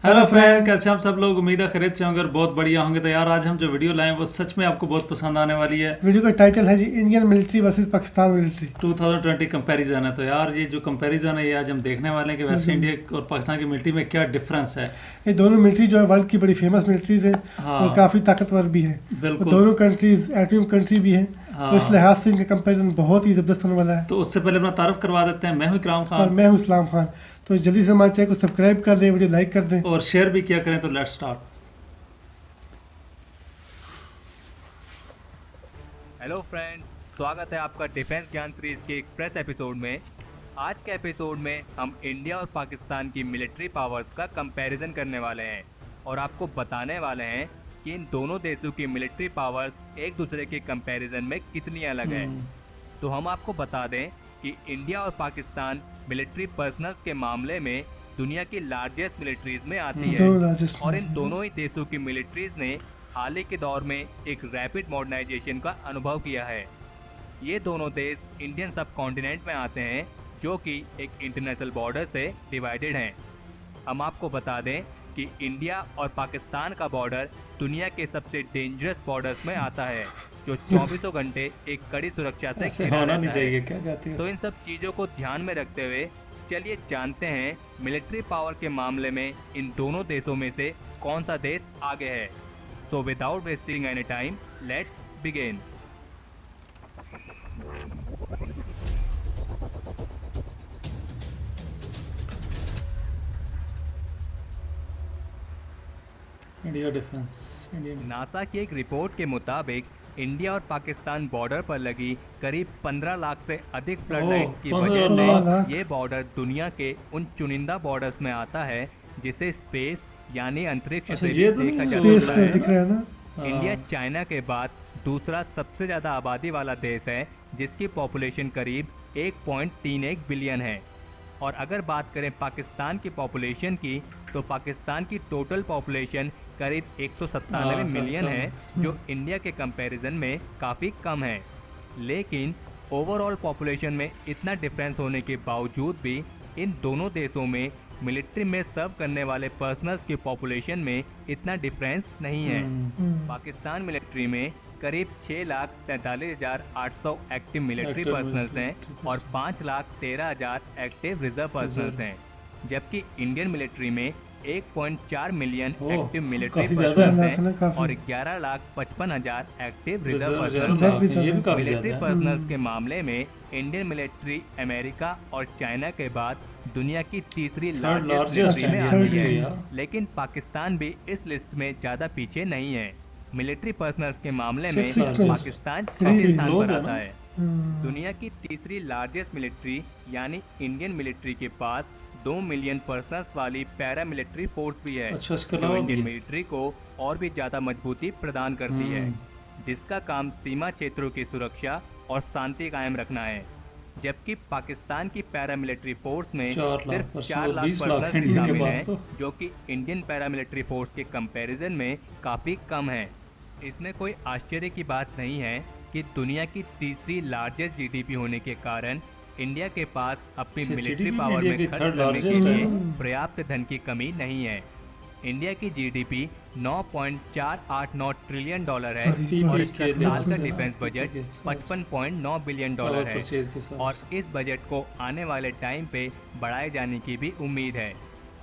Hello friend, कैसे हैं आप सब लोग। उम्मीद है खैरियत से होंगे और बहुत बढ़िया होंगे। तो यार आज हम जो वीडियो लाए हैं वो सच में आपको बहुत पसंद आने वाली है। वीडियो का टाइटल है जी Indian military versus Pakistan military 2020 comparison है। तो यार ये जो कंपैरिजन है ये आज हम देखने वाले हैं कि वेस्ट इंडिया और पाकिस्तान की मिलिट्री में क्या डिफरेंस है। ये दोनों मिलिट्री जो है वर्ल्ड की बड़ी फेमस मिलिट्रीज हैं हाँ और काफ़ी ताकतवर भी है। बिल्कुल। दोनों कंट्रीज एटम कंट्री भी हैं, तो इस हाँ लिहाज से इनका कंपैरिजन बहुत ही ज़बरदस्त होने वाला है। तो उससे पहले अपना तारुफ करवा देते हैं। मैं हूं इकराम और खान मैं हूँ इस्लाम खान। तो जल्दी से हमारे चैनल को सब्सक्राइब कर दें, वीडियो लाइक कर दें। और शेयर भी किया करें। तो लेट्स स्टार्ट। हेलो फ्रेंड्स, स्वागत है आपका डिफेंस ज्ञान सीरीज के एक फ्रेश एपिसोड में। आज के एपिसोड में हम इंडिया और पाकिस्तान की मिलिट्री पावर्स का कंपैरिजन करने वाले हैं और आपको बताने वाले हैं कि इन दोनों देशों की मिलिट्री पावर्स एक दूसरे के कंपैरिजन में कितनी अलग है। तो हम आपको बता दें कि इंडिया और पाकिस्तान मिलिट्री पर्सनल्स के मामले में दुनिया की लार्जेस्ट मिलिट्रीज में आती है दोनों largest और इन दोनों ही देशों की मिलिट्रीज ने हाल ही के दौर में एक रैपिड मॉडर्नाइजेशन का अनुभव किया है। ये दोनों देश इंडियन सब कॉन्टिनेंट में आते हैं जो कि एक इंटरनेशनल बॉर्डर से डिवाइडेड हैं। हम आपको बता दें कि इंडिया और पाकिस्तान का बॉर्डर दुनिया के सबसे डेंजरस बॉर्डर्स में आता है जो 24 घंटे एक कड़ी सुरक्षा से ऐसे घिरा होना रहता नहीं है। चाहिए। क्या कहती है। तो इन सब चीज़ों को ध्यान में रखते हुए चलिए जानते हैं मिलिट्री पावर के मामले में इन दोनों देशों में से कौन सा देश आगे है। So without wasting any time, let's begin. India defence Indian NASA की एक रिपोर्ट के मुताबिक इंडिया और पाकिस्तान बॉर्डर पर लगी करीब 15 लाख से अधिक फ्लड ओह, लाइट्स की 15 वजह लाख। से ये बॉर्डर दुनिया के उन चुनिंदा बॉर्डर्स में आता है जिसे स्पेस यानी अंतरिक्ष अच्छा, से भी ये तो देखा नहीं जा सोच स्पेस सकता में है। दिख रहा है ना। इंडिया हाँ। चाइना के बाद दूसरा सबसे ज़्यादा आबादी वाला देश है जिसकी पॉपुलेशन करीब 1.31 बिलियन है। और अगर बात करें पाकिस्तान की पॉपुलेशन की तो पाकिस्तान की टोटल पॉपुलेशन करीब 197 हाँ, मिलियन कम। है जो इंडिया के कंपैरिजन में काफ़ी कम है। लेकिन ओवरऑल पॉपुलेशन में इतना डिफरेंस होने के बावजूद भी इन दोनों देशों में मिलिट्री में सर्व करने वाले पर्सनल्स की पॉपुलेशन में इतना डिफरेंस नहीं है। पाकिस्तान मिलिट्री में करीब 6,43,800 active military Active personnels military हैं और 5,13,000 एक्टिव रिजर्व पर्सनल्स हैं, जबकि इंडियन मिलिट्री में 1.4 मिलियन ओह, एक्टिव मिलिट्री काफी ज्यादा पर्सनल्स है। हैं काफी। और 11,55,000 active reserve reserve personnels reserve भी हैं। तो ये भी काफी मिलिट्री ज्यादा है। पर्सनल्स के मामले में इंडियन मिलिट्री अमेरिका और चाइना के बाद दुनिया की तीसरी लार्जेस्ट largest मिलिट्री में है आती ये है। यार। लेकिन पाकिस्तान भी इस लिस्ट में ज़्यादा पीछे नहीं है। मिलिट्री पर्सनल्स के मामले में Six में। पाकिस्तान छठे स्थान close पर है आता ना। है। दुनिया की तीसरी लार्जेस्ट मिलिट्री यानी इंडियन मिलिट्री के पास 2 मिलियन पर्सनल्स वाली पैरा मिलिट्री फोर्स भी है अच्छा, इसके जो अलावा इंडियन भी? मिलिट्री को और भी ज़्यादा मजबूती प्रदान करती है, जिसका काम सीमा क्षेत्रों की सुरक्षा और शांति कायम रखना है। जबकि पाकिस्तान की पैरा मिलिट्री फोर्स में 4 लाख सिर्फ पर्सनल 4 और लाख 20 लाख पर्सनल्स ही इंडिया के शामिल पास हैं तो। जो कि इंडियन पैरा मिलिट्री फोर्स के कंपैरिजन में काफ़ी कम है। इसमें कोई आश्चर्य की बात नहीं है कि दुनिया की तीसरी लार्जेस्ट जीडीपी होने के कारण इंडिया के पास अपनी अच्छा, मिलिट्री GDP पावर इंडिया में की खर्च third करने के largest लिए है। पर्याप्त धन की कमी नहीं है। इंडिया की जीडीपी 9.489 ट्रिलियन डॉलर है Sorry, और PIB इसका के साल का लिहाज से डिफेंस ना, बजट PIB के 55.9 बिलियन डॉलर Power है purchase के साथ। और इस बजट को आने वाले टाइम पे बढ़ाए जाने की भी उम्मीद है।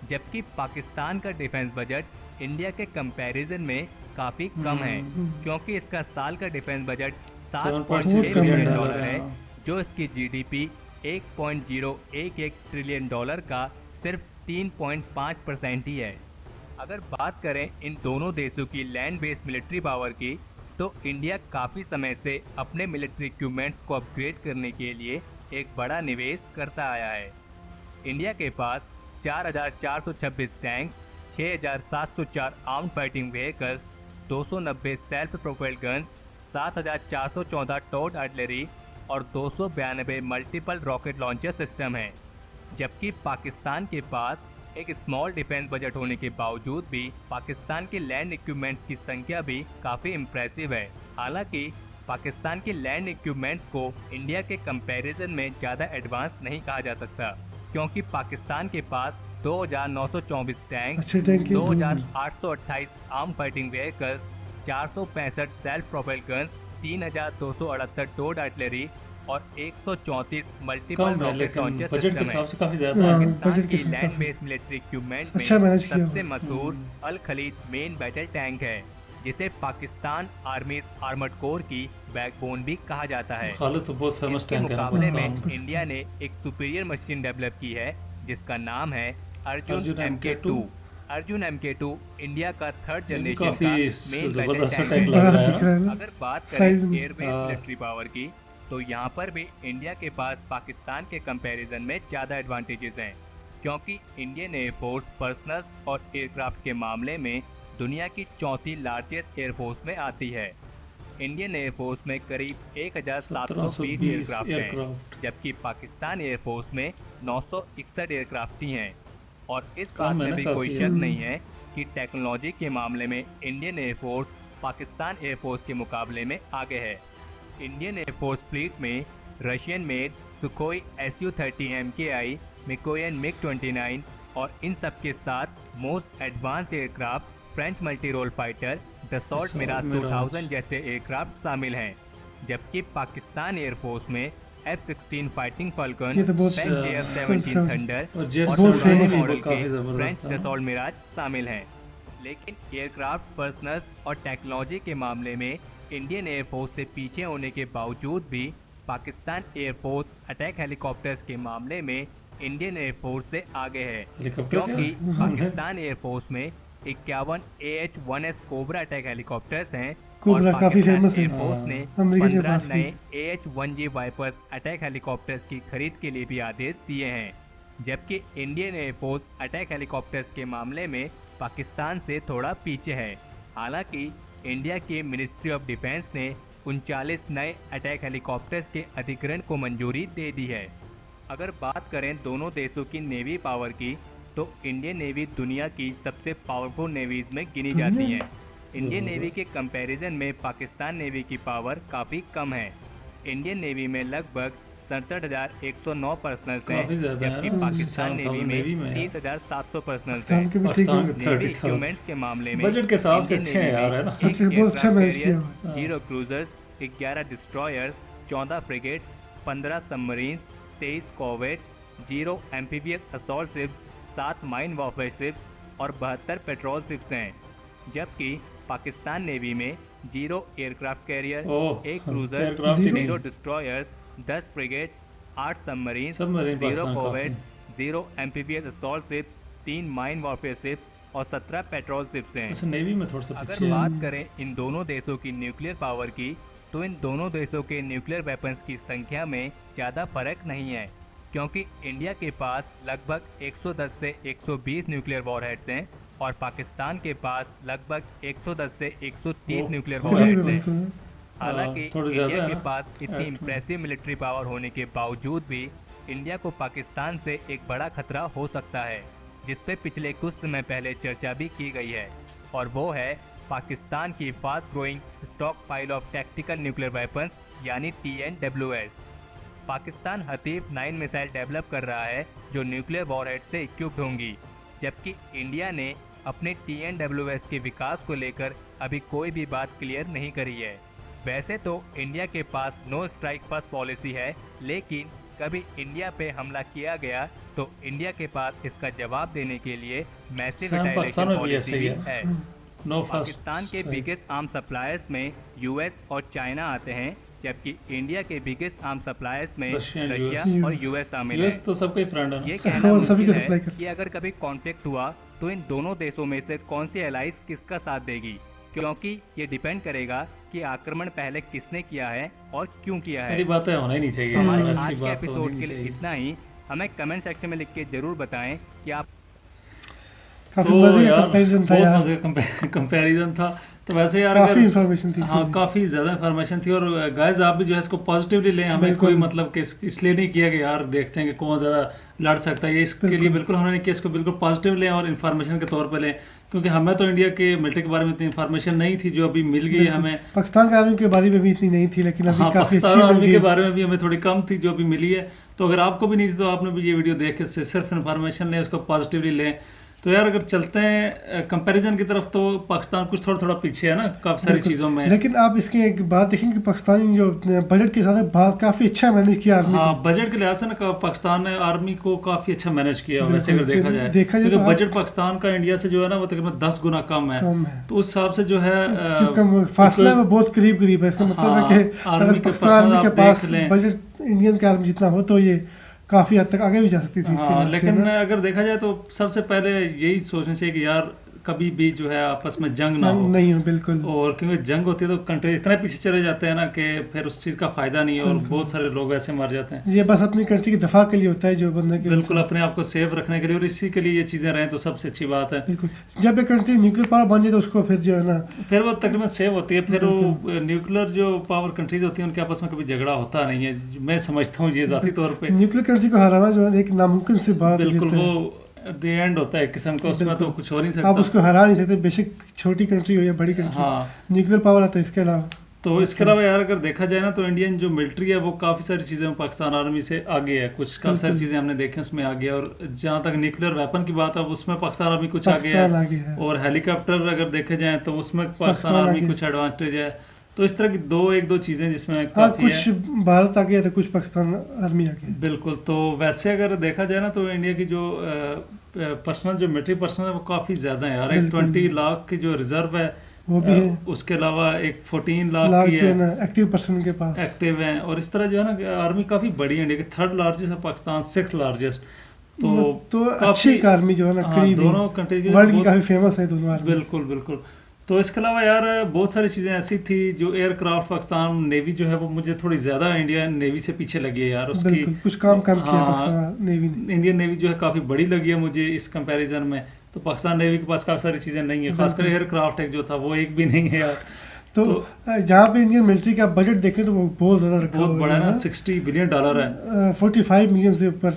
जबकि पाकिस्तान का डिफेंस बजट इंडिया के कंपैरिजन में काफ़ी कम है क्योंकि इसका साल का defence budget 7.6 7.6 billion dollar dollar है, है हाँ। जो इसकी जीडीपी 1.011 ट्रिलियन डॉलर का सिर्फ 3.5% ही है। अगर बात करें इन दोनों देशों की लैंड बेस्ड मिलिट्री पावर की तो इंडिया काफ़ी समय से अपने मिलिट्री इक्विपमेंट्स को अपग्रेड करने के लिए एक बड़ा निवेश करता आया है। इंडिया के पास 4,426 tanks, 6,704 armed fighting vehicles, 290 self propelled guns, 7,414 towed artillery और 292 मल्टीपल रॉकेट लॉन्चर सिस्टम हैं। जबकि पाकिस्तान के पास एक स्मॉल डिफेंस बजट होने के बावजूद भी पाकिस्तान के लैंड इक्विपमेंट्स की संख्या भी काफ़ी इम्प्रेसिव है। हालांकि पाकिस्तान के लैंड इक्विपमेंट्स को इंडिया के कंपैरिजन में ज़्यादा एडवांस नहीं कहा जा सकता क्योंकि पाकिस्तान के पास 2,924 टैंक्स, अच्छे टैंक की 2,828 arm fighting vehicles, 465 self propel guns, 3,268 towed artillery और 134 मल्टीपल कम है रॉकेट लेकिन लॉन्चर बजट के सिस्टम हिसाब है। से काफी ज्यादा है। हाँ, पाकिस्तान बजट के की साथ लैंड काफी बेस्ड मिलिट्री इक्विपमेंट अच्छा में मैनेज किया सबसे हुआ। मशहूर अल खलीद मेन बैटल टैंक है, जिसे पाकिस्तान आर्मीज आर्मर्ड कोर की बैकबोन भी कहा जाता है। खालिद तो बहुत फेमस इसके टैंक है मुकाबले में पाकिस्तान में। इंडिया ने एक सुपीरियर मशीन डेवलप की है जिसका नाम है Arjun Arjun MK2। Arjun MK2 India का थर्ड ये भी जनरेशन काफी का मेन बैटल जबरदस्त टैंक टैंक है। लग बड़ा रहा है दिख ना। रहा है ना। अगर बात साइज करें में। एयरबेस हाँ। मिलिट्री पावर की, तो यहाँ पर भी इंडिया के पास पाकिस्तान के कंपैरिजन में ज़्यादा एडवांटेजेस हैं, क्योंकि इंडियन एयरफोर्स पर्सनल्स और एयरक्राफ्ट के मामले में दुनिया की चौथी लार्जेस्ट एयरफोर्स में आती है। इंडियन एयरफोर्स में करीब 1,720 एयरक्राफ्ट हैं, एयरक्राफ्ट जबकि पाकिस्तान एयरफोर्स में 961 एयरक्राफ्ट ही हैं। और इस कम बात है में ना भी काफी कोई है। शक नहीं है कि टेक्नोलॉजी के मामले में इंडियन एयरफोर्स पाकिस्तान एयरफोर्स के मुकाबले में आगे है। इंडियन एयरफोर्स फ्लीट में Russian made Sukhoi Su-30 MKI, Mikoyan MiG-29 और इन सब के साथ most advanced aircraft French multi role fighter Dassault Mirage 2000 जैसे एयरक्राफ्ट शामिल हैं, जबकि पाकिस्तान एयरफोर्स में F-16 फाइटिंग फाल्कन, ये तो बहुत फ्रेंच JF-17 थंडर और और JF-17 पुराने भी मॉडल काफी के जबरदस्त फ्रेंच था। डसॉल्ट मिराज शामिल हैं। लेकिन एयरक्राफ्ट पर्सनल्स और टेक्नोलॉजी के मामले में इंडियन एयरफोर्स से पीछे होने के बावजूद भी पाकिस्तान एयरफोर्स अटैक हेलीकॉप्टर्स के मामले में इंडियन एयरफोर्स से आगे है, हेलीकॉप्टर क्योंकि क्या? पाकिस्तान एयरफोर्स में 51 AH-1S कोबरा अटैक हेलीकॉप्टर्स हैं और कोबरा काफी पाकिस्तान फेमस है। एयरफोर्स ने अमेरिका के 15 पास नए AH-1G वाइपर्स अटैक हेलीकॉप्टर्स की खरीद के लिए भी आदेश दिए हैं, जबकि इंडियन एयरफोर्स अटैक हेलीकॉप्टर्स के मामले में पाकिस्तान से थोड़ा पीछे है। हालांकि इंडिया के मिनिस्ट्री ऑफ डिफेंस ने 39 नए अटैक हेलीकॉप्टर्स के अधिग्रहण को मंजूरी दे दी है। अगर बात करें दोनों देशों की नेवी पावर की, तो इंडियन नेवी दुनिया की सबसे पावरफुल नेवीज में गिनी जाती है। इंडियन नेवी के कंपैरिजन में पाकिस्तान नेवी की पावर काफ़ी कम है। इंडियन नेवी में लगभग 67,109 पर्सनल्स हैं, काफी ज्यादा है जबकि ना। पाकिस्तान नेवी नेवी में में 30,700 पर्सनल्स पाकिस्तान हैं। के भी ठीक है। पाकिस्तान के नेवी 30,000 इक्विपमेंट्स के मामले में बजट के हिसाब से इंडियन अच्छे हैं नेवी यार, में है ना? एक बहुत अच्छा एयरक्राफ्ट मैनेज कैरियर, किया हुआ 0 cruisers, 11 destroyers, 14 frigates, 15 submarines, 23 corvettes, 0 amphibious assault ships, 7 mine warfare ships और 72 पेट्रोल शिप्स हैं, जबकि पाकिस्तान नेवी में 0 एयरक्राफ्ट कैरियर, ओह, 1 क्रूजर, एयरक्राफ्ट ही 0 नहीं। Destroyers, 10 frigates, 8 submarines, submarine 0 Pakistan corvettes, 0 amphibious assault ship, 3 mine warfare ships और 17 petrol ships हैं। अच्छा navy में थोड़ा सा अगर पीछे है। बात करें इन दोनों देशों की न्यूक्लियर पावर की, तो इन दोनों देशों के न्यूक्लियर वेपन्स की संख्या में ज़्यादा फर्क नहीं है, क्योंकि इंडिया के पास लगभग 110 से 120 न्यूक्लियर वॉरहेड्स हैं और पाकिस्तान के पास लगभग 110 से 130 न्यूक्लियर करीब वॉरहेड्स है हैं। बिल्कुल। हालांकि थोड़ी ज्यादा इंडिया है के ना? पास इतनी Act में। इम्प्रेसिव मिलिट्री पावर होने के बावजूद भी इंडिया को पाकिस्तान से एक बड़ा खतरा हो सकता है, जिस पे पिछले कुछ समय पहले चर्चा भी की गई है, और वो है पाकिस्तान की fast growing stock pile of tactical nuclear weapons यानी TNWS। पाकिस्तान हतीफ 9 मिसाइल डेवलप कर रहा है जो न्यूक्लियर वॉरहेड से इक्विप्ड होंगी, जबकि इंडिया ने अपने TNWS के विकास को लेकर अभी कोई भी बात क्लियर नहीं करी है। वैसे तो इंडिया के पास नो स्ट्राइक फर्स्ट पॉलिसी है, लेकिन कभी इंडिया पे हमला किया गया तो इंडिया के पास इसका जवाब देने के लिए मैसिव पाकिस्तान रिटायरेशन में भी पॉलिसी ऐसे ही भी है। है। नो फर्स्ट पाकिस्तान के बिगेस्ट आर्म सप्लायर्स में US और चाइना आते हैं, जबकि इंडिया के बिगेस्ट आर्म सप्लायर्स में रशिया, रशिया US और US शामिल यूएस है। तो सबका ही फ्रेंड है ना। ये कहना हाँ, सभी मुश्किल को है सप्लाई करते कि अगर कभी कॉन्फ्लिक्ट हुआ तो इन दोनों देशों में से कौन सी एलाइज किसका साथ देगी, क्योंकि ये डिपेंड करेगा कि आक्रमण पहले किसने किया है और क्यों किया है। ऐसी बातें होना ही नहीं चाहिए। तो हमारे ऐसी आज के बात तो एपिसोड होनी के नहीं लिए चाहिए। इतना ही। हमें कमेंट सेक्शन में लिख के जरूर बताएं कि आप काफी तो मजे का यार कंपैरिजन था बहुत यार। मजे का कंपैरिजन था। तो वैसे यार काफी अगर इंफॉर्मेशन थी हाँ इसमें। काफ़ी ज़्यादा इन्फॉर्मेशन थी, और गाइस आप भी जो है इसको पॉजिटिवली लें। हमें बिल्कुल। कोई मतलब कि इसलिए नहीं किया कि यार देखते हैं कि कौन ज़्यादा लड़ सकता है, ये इसके लिए बिल्कुल हमने नहीं किया। इसको बिल्कुल पॉजिटिव लें और इन्फॉर्मेशन के तौर पर लें, क्योंकि हमें तो इंडिया के मिलिट्री के बारे में इतनी इन्फॉर्मेशन नहीं थी जो अभी मिल गई है हमें। पाकिस्तान के आर्मी के बारे में भी इतनी नहीं थी, लेकिन अभी हाँ काफी अच्छी पाकिस्तान मिल आर्मी गई के है। बारे में भी हमें थोड़ी कम थी जो अभी मिली है। तो अगर आपको भी नहीं थी तो आपने भी ये वीडियो देख के सिर्फ इन्फॉर्मेशन लें, उसको पॉजिटिवली लें। तो यार अगर चलते हैं कंपैरिजन की तरफ, तो पाकिस्तान कुछ थोड़ा थोड़ा पीछे है ना काफ़ी सारी बिल्कुल। चीज़ों में। लेकिन आप इसकी एक बात देखेंगे कि पाकिस्तानी जो बजट के साथ बात काफ़ी अच्छा मैनेज किया आर्मी हाँ, बजट के लिहाज से ना पाकिस्तान ने आर्मी को काफ़ी अच्छा मैनेज किया वैसे अगर बिल्कुल, देखा जाए तो क्योंकि बजट पाकिस्तान का इंडिया से जो है ना वो तकरीबन 10 गुना कम है। कम है। तो उस हिसाब से जो है जो फासला है वो बहुत करीब करीब है। इसका मतलब है कि आर्मी अगर के पाकिस्तान पर्सनल आर्मी के आप पास देख लें। बजट इंडियन के आर्मी जितना हो तो ये काफ़ी हद तक आगे भी जा सकती थी इसके हाँ, लिहाज से लेकिन ना। अगर देखा जाए तो सबसे पहले यही सोचना चाहिए कि यार कभी भी जो है आपस में जंग ना हो। नहीं हो बिल्कुल। और क्योंकि जंग होती है तो कंट्री इतना पीछे चले जाते हैं ना कि फिर उस चीज़ का फायदा नहीं है और बहुत सारे लोग ऐसे मर जाते हैं। ये बस अपनी कंट्री के दफा के लिए होता है जो बंदे के बिल्कुल अपने आप को सेफ रखने के लिए, और इसी के लिए ये चीज़ें रहें तो सबसे अच्छी बात है। बिल्कुल। जब एक कंट्री न्यूक्लियर पावर बन जाए तो उसको फिर जो है ना फिर वो तकरीबन सेव होती है। फिर वो न्यूक्लियर जो पावर कंट्रीज होती हैं उनके आपस में कभी झगड़ा होता नहीं है, मैं समझता हूँ ये ज़ाती तौर पे। न्यूक्लियर कंट्री को हराना जो है एक नामुमकिन सी बात है। बिल्कुल, वो द एंड होता है एक किस्म का, उसमें तो कुछ हो नहीं आप सकता। उसको हरा नहीं सकते, बेशक छोटी कंट्री हो या बड़ी कंट्री। हाँ, न्यूक्लियर पावर आता है इसके अलावा। तो इसके अलावा यार अगर देखा जाए ना तो इंडियन जो मिलिट्री है वो काफ़ी सारी चीज़ें में पाकिस्तान आर्मी से आगे है। कुछ काफ़ी सारी चीज़ें हमने देखी उसमें आगे है। और जहाँ तक न्यूक्लियर वेपन की बात है उसमें पाकिस्तान आर्मी कुछ आगे आगे है। है। और हेलीकॉप्टर अगर देखे जाए तो उसमें पाकिस्तान पाकिस्तान आर्मी आगे कुछ एडवांटेज है। तो इस तरह की एक दो चीज़ें जिसमें हाँ, काफ़ी कुछ है। भारत आगे है तो कुछ पाकिस्तान आर्मी आगे है। बिल्कुल। तो वैसे अगर देखा जाए ना तो इंडिया की जो पर्सनल जो मिलिट्री पर्सनल है वो काफ़ी ज़्यादा है यार। एक 20 लाख की जो रिजर्व है वो भी है। उसके अलावा एक 14 लाख की जो है है ना एक्टिव पर्सन के पास। एक्टिव हैं। और इस तरह जो है ना आर्मी काफ़ी बड़ी है। इंडिया की 3rd लार्जेस्ट है, पाकिस्तान 6th लार्जेस्ट। तो अच्छी एक आर्मी जो है ना हाँ, करीब दोनों कंट्री की वर्ल्ड की काफ़ी फेमस है दोनों आर्मी। बिल्कुल बिल्कुल। तो इसके अलावा यार बहुत सारी चीज़ें ऐसी थी जो एयरक्राफ्ट पाकिस्तान नेवी जो है वो मुझे थोड़ी ज़्यादा इंडियन नेवी से पीछे लगी है यार। उसकी बिल्कुल कुछ काम कम किया हाँ, पाकिस्तान नेवी ने। इंडियन नेवी जो है काफ़ी बड़ी लगी है मुझे इस कंपैरिजन में। तो पाकिस्तान नेवी के पास काफ़ी सारी चीज़ें नहीं है, खासकर एयरक्राफ्ट एक जो था वो एक भी नहीं है यार। तो जहाँ पे इंडियन मिलिट्री का बजट देखें तो वो बहुत ज़्यादा रखा बहुत हुआ बड़ा है ना, है। $60 बिलियन है। 45 मिलियन से ऊपर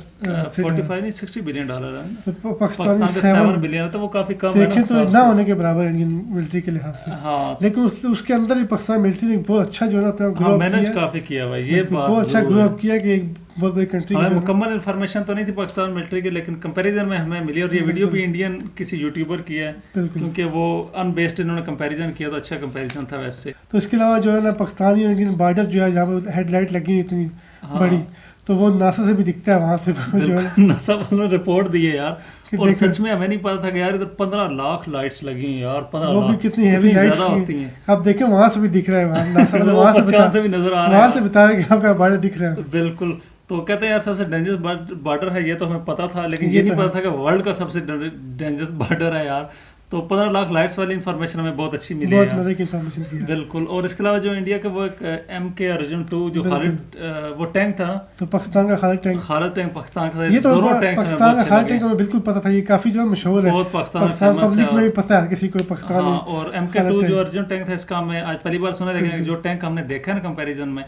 45 नहीं, $60 बिलियन है। तो पाकिस्तान पाकिस्तान का 7 बिलियन है, तो वो काफ़ी कम है देखें ना तो हिसाब इतना से। होने के बराबर है इंडियन मिलिट्री के लिहाज से। हाँ, लेकिन उसके अंदर भी पाकिस्तान मिलिट्री ने बहुत अच्छा जो है ना अपना ग्रो अप मैनेज किया। काफ़ी किया भाई, ये बात बहुत अच्छा जरूर ग्रो है। अप किया कि एक बहुत बड़ी कंट्री हमें मुकम्मल इन्फॉर्मेशन तो नहीं थी पाकिस्तान मिलिट्री की, लेकिन कंपैरिजन में हमें मिली। और ये वीडियो भी इंडियन किसी यूट्यूबर की है, बिल्कुल। क्योंकि वो अनबेस्ड इन्होंने कंपैरिजन किया तो अच्छा कंपैरिजन था वैसे। तो इसके अलावा जो है ना पाकिस्तानी और इंडियन बॉर्डर जो है जहाँ पे हेडलाइट लगी हुई इतनी हाँ। बड़ी, तो वो नासा से भी दिखता है वहाँ से जो है बिल्कुल, नासा वालों ने रिपोर्ट दी है यार। कि और देखो- सच में हमें नहीं पता था कि यार इधर 15 लाख लाइट्स लगी हैं यार। 15 वो भी लाख कितनी हैवी ज्यादा लाइट्स होती हैं। आप देखें वहाँ से भी दिख रहा है वहाँ नासा वाले वो वहाँ से पहचान से भी नजर आ रहा वहाँ से है। बता रहे कि आपका बॉर्डर दिख रहा है। बिल्कुल। तो कहते हैं यार सबसे डेंजरस बॉर्डर है, ये तो हमें पता था, लेकिन ये ये नहीं तो पता था कि वर्ल्ड का सबसे डेंजरस बॉर्डर है यार। तो 15 लाख लाइट्स वाली इंफॉर्मेशन हमें बहुत अच्छी मिली बहुत है। मजे की इंफॉर्मेशन की है। बिल्कुल। और इसके अलावा जो इंडिया का वो एक MK अर्जुन 2 जो खालिद वो टैंक था, तो पाकिस्तान का खालिद टैंक, खालिद टैंक पाकिस्तान का, ये तो दोनों टैंक्स हमें पाकिस्तान का बहुत खालिद अच्छे टैंक लगे। हमें बिल्कुल पता था, ये काफी जो है मशहूर है बहुत पाकिस्तान पाकिस्तान में फेमस पब्लिक में है। भी पता है हर किसी को पाकिस्तान हाँ, में। और MK2 खालिद जो टैंक। अर्जुन टैंक था इसका मैं आज पहली बार सुना, लेकिन जो टैंक हमने देखा है ना कंपैरिजन में,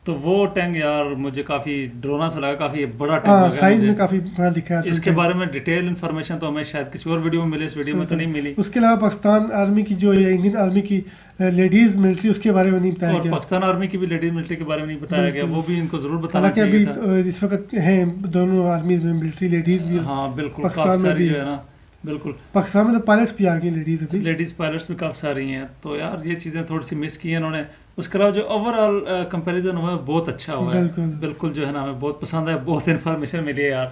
तो वो टैंक यार मुझे काफी डरोना सा लगा, काफी बड़ा टैंक हाँ लगा साइज मुझे। में काफी बड़ा दिखा है इसके बारे में डिटेल इन्फॉर्मेशन तो हमें शायद किसी और वीडियो में मिले, इस वीडियो में तो नहीं मिली। उसके अलावा पाकिस्तान आर्मी की जो है इंडियन आर्मी की लेडीज मिलिट्री उसके बारे में नहीं बताया और गया। पाकिस्तान आर्मी की भी लेडीज मिलिट्री के बारे में नहीं बताया गया, वो भी इनको जरूर बताना हालांकि अभी चाहिए था। इस वक्त हैं दोनों आर्मी में मिलिट्री लेडीज भी। हाँ बिल्कुल, पाकिस्तान काफी में सारी भी जो है ना, बिल्कुल पाकिस्तान में तो पायलट्स भी आ गई लेडीज अभी। लेडीज पायलट्स भी काफी सारी हैं। तो यार ये चीजें थोड़ी सी मिस की हैं इन्होंने। उसके अलावा जो ओवरऑल कंपैरिजन हुआ है बहुत अच्छा हुआ है। बिल्कुल। बिल्कुल जो है ना हमें बहुत पसंद है, बहुत इन्फॉर्मेशन मिली है यार।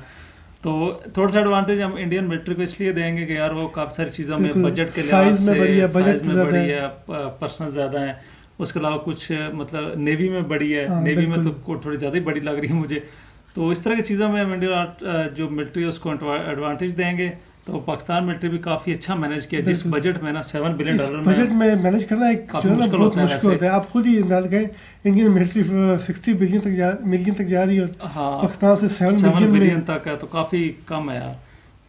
तो थोड़ा सा एडवांटेज हम इंडियन मिलिट्री को इसलिए देंगे कि यार वो काफी सारी चीज़ों में बिल्कुल, बजट के लिहाज साइज में बड़ी है, से बजट साइज में ज़्यादा बड़ी है। है, पर्सनल ज़्यादा है। उसके अलावा कुछ मतलब नेवी में बड़ी है, हाँ, नेवी में तो बिल्कुल। थोड़ी ज़्यादा ही बड़ी लग रही है मुझे। तो इस तरह की चीज़ों में हम इंडियन जो मिलिट्री है उसको एडवांटेज देंगे। तो पाकिस्तान मिलिट्री भी काफ़ी अच्छा मैनेज किया जिस बिल्कुल। बजट में ना $7 बिलियन बजट में मैनेज करना एक काफी जो है ना मुश्किल बहुत होता है मुश्किल वैसे। होता है। आप खुद ही अंदाज करें इंडियन मिलिट्री 60 मिलियन तक जा रही है और हाँ पाकिस्तान से 7 7 मिलियन बिलियन में। तक है, तो काफ़ी कम है यार।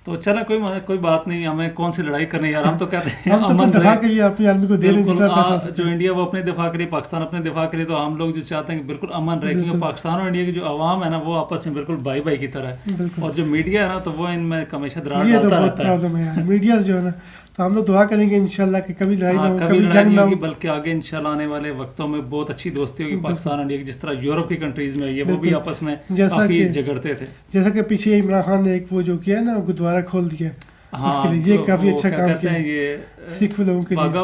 तो चला कोई बात नहीं, हमें कौन सी लड़ाई करनी यार, हम तो कहते हैं हम तो अपने अमन दफा रहे। के लिए अपनी आर्मी को दे रहे हैं बिल्कुल, जितना पैसा हो जो इंडिया वो अपने दिफा के लिए, पाकिस्तान अपने दिफा के लिए, तो हम लोग जो चाहते हैं कि बिल्कुल अमन रहे, क्योंकि बिल्कुल। पाकिस्तान और इंडिया की जो आवाम है ना वो आपस में बिल्कुल भाई भाई की तरह है। बिल्कुल। और जो मीडिया है ना तो वो इनमें हमेशा दरार ये तो डालता बहुत रहता है। प्रॉब्लम है यार मीडिया जो है ना तो हम लोग दुआ करेंगे इंशाल्लाह कि कभी लड़ाई ना हाँ, हो, कभी कभी लड़ाई जंग नहीं ना होगी, हो। बल्कि आगे इंशाल्लाह आने वाले वक्तों में बहुत अच्छी दोस्ती होगी बिल्कुल। पाकिस्तान और इंडिया की, जिस तरह यूरोप की कंट्रीज में हुई है, वो भी बिल्कुल। आपस में जैसा काफी कि- झगड़ते थे। जैसा कि पीछे इमरान खान ने एक वो जो किया है ना, गुरुद्वारा खोल दिया, हाँ, उसके लिए ये तो काफी वो अच्छा क्या काम कहते किया हैं ये सिख लोगों के लिए। वाघा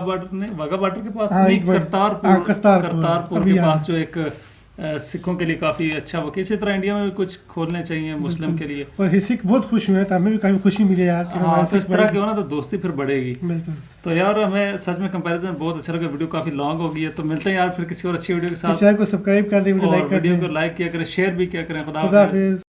बॉर्डर के पास हाँ, नहीं, एक बार- करतारपुर हाँ, करतारपुर, करतारपुर अभी के याद पास जो एक सिखों के लिए काफी अच्छा वो, इसी तरह इंडिया में भी कुछ खोलने चाहिए मुस्लिम के लिए। और ये सिख बहुत खुश हुए हैं, तो हमें भी काफी खुशी मिली यार कि हाँ, हमारे तो इस सिख तरह भाई- के हो ना तो दोस्ती फिर बढ़ेगी। बिल्कुल। तो यार हमें सच में कंपैरिजन बहुत अच्छा लगा, वीडियो काफी लॉन्ग हो गई है, तो मिलते हैं यार फिर किसी और अच्छी वीडियो के इस साथ। चैनल को सब्सक्राइब कर दें, वीडियो और लाइक कर वीडियो दें। को लाइक किया करें, शेयर भी किया करें। खुदा खुदा हाफिज़। हाफिज।